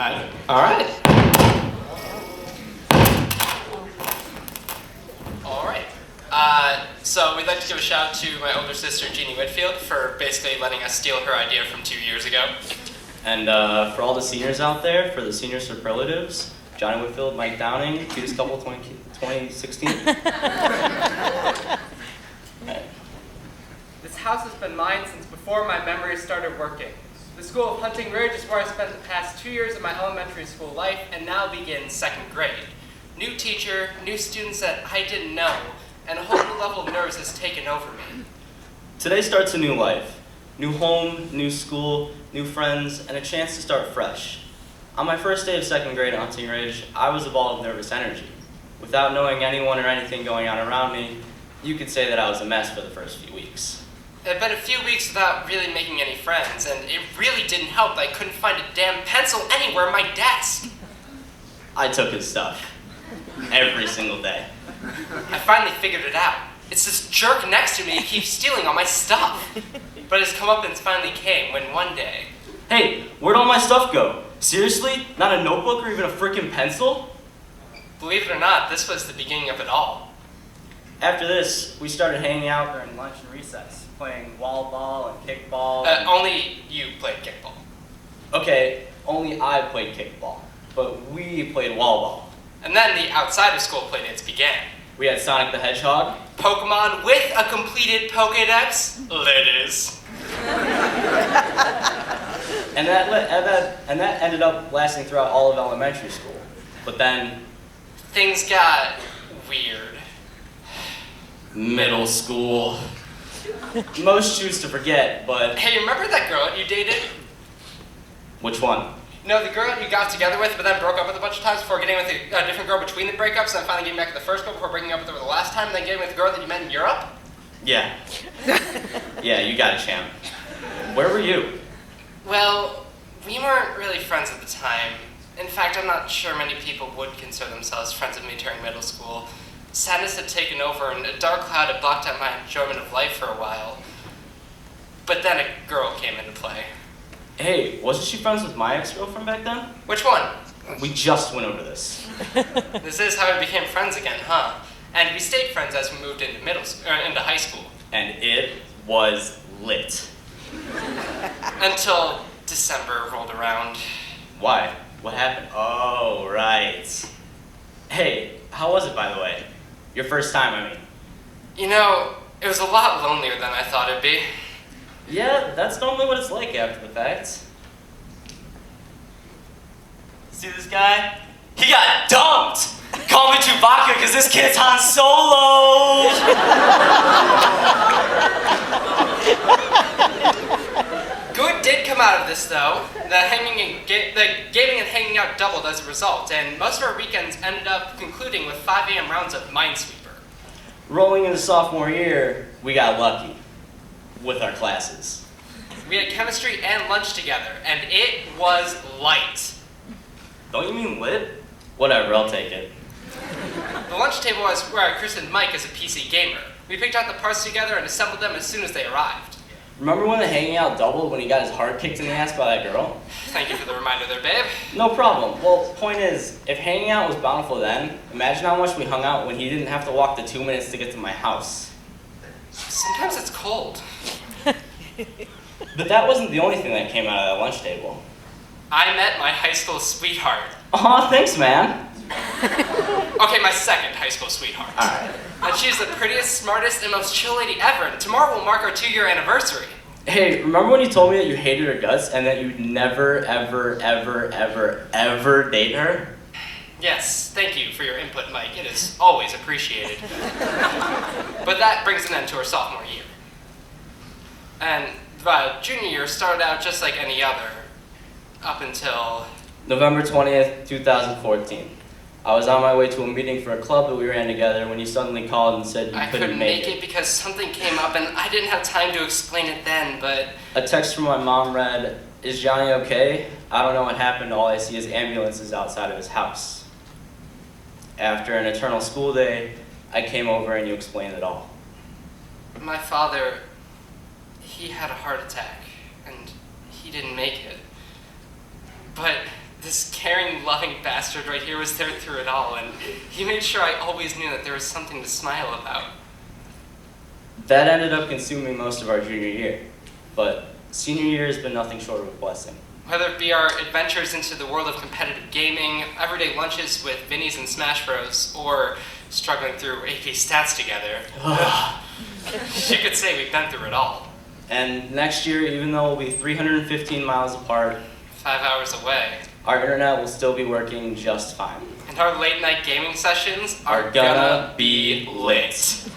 All right. All right. So we'd like to give a shout out to my older sister, Jeannie Whitfield, for basically letting us steal her idea from 2 years ago. And for all the seniors out there, for the senior superlatives, Johnny Whitfield, Mike Downing, cutest couple 2016. This house has been mine since before my memories started working. The School of Hunting Ridge is where I spent the past 2 years of my elementary school life and now begin second grade. New teacher, new students that I didn't know, and a whole new level of nerves has taken over me. Today starts a new life. New home, new school, new friends, and a chance to start fresh. On my first day of second grade at Hunting Ridge, I was a ball of nervous energy. Without knowing anyone or anything going on around me, you could say that I was a mess for the first few weeks. It had been a few weeks without really making any friends, and it really didn't help that I couldn't find a damn pencil anywhere on my desk. I took his stuff. Every single day. I finally figured it out. It's this jerk next to me who keeps stealing all my stuff. But his comeuppance finally came when one day... Hey, where'd all my stuff go? Seriously? Not a notebook or even a frickin' pencil? Believe it or not, this was the beginning of it all. After this, we started hanging out during lunch and recess, playing wall ball and kickball. Only you played kickball. Okay, only I played kickball, but we played wall ball. And then the outside of school playdates began. We had Sonic the Hedgehog. Pokemon with a completed Pokédex. Ladies. and that ended up lasting throughout all of elementary school. But then... things got weird. Middle school. Most choose to forget, but... Hey, remember that girl you dated? Which one? No, the girl you got together with, but then broke up with a bunch of times before getting with a different girl between the breakups, and then finally getting back with the first girl before breaking up with her the last time, and then getting with the girl that you met in Europe? Yeah. Yeah, you got it, champ. Where were you? Well, we weren't really friends at the time. In fact, I'm not sure many people would consider themselves friends with me during middle school. Sadness had taken over, and a dark cloud had blocked out my enjoyment of life for a while. But then a girl came into play. Hey, wasn't she friends with my ex-girlfriend back then? Which one? We just went over this. This is how we became friends again, huh? And we stayed friends as we moved into into high school. And it was lit. Until December rolled around. Why? What happened? Oh, right. Hey, how was it, by the way? Your first time, I mean. You know, it was a lot lonelier than I thought it'd be. Yeah, that's normally what it's like after the fact. See this guy? He got dumped! Call me Chewbacca because this kid's Han Solo! Good did come out of this, though. The gaming and hanging out doubled as a result, and most of our weekends ended up concluding with 5 a.m. rounds of Minesweeper. Rolling into sophomore year, we got lucky. With our classes. We had chemistry and lunch together, and it was light. Don't you mean lit? Whatever, I'll take it. The lunch table was where I christened Mike as a PC gamer. We picked out the parts together and assembled them as soon as they arrived. Remember when the hanging out doubled when he got his heart kicked in the ass by that girl? Thank you for the reminder there, babe. No problem. Well, point is, if hanging out was bountiful then, imagine how much we hung out when he didn't have to walk the 2 minutes to get to my house. Sometimes it's cold. But that wasn't the only thing that came out of that lunch table. I met my high school sweetheart. Aw, thanks, man. Okay, my second high school sweetheart. Alright. And she's the prettiest, smartest, and most chill lady ever, and tomorrow will mark our 2-year anniversary. Hey, remember when you told me that you hated her guts and that you'd never, ever, ever, ever, ever date her? Yes, thank you for your input, Mike. It is always appreciated. But that brings an end to our sophomore year. And junior year started out just like any other, up until... November 20th, 2014. I was on my way to a meeting for a club that we ran together when you suddenly called and said you couldn't make it. Because something came up and I didn't have time to explain it then, but... A text from my mom read, "Is Johnny okay? I don't know what happened. All I see is ambulances outside of his house." After an eternal school day, I came over and you explained it all. My father, he had a heart attack and he didn't make it. But This caring, loving bastard right here was there through it all, and he made sure I always knew that there was something to smile about. That ended up consuming most of our junior year, but senior year has been nothing short of a blessing. Whether it be our adventures into the world of competitive gaming, everyday lunches with Vinnies and Smash Bros, or struggling through AP stats together, you could say we've been through it all. And next year, even though we'll be 315 miles apart, 5 hours away. our internet will still be working just fine. And our late night gaming sessions Are gonna be lit.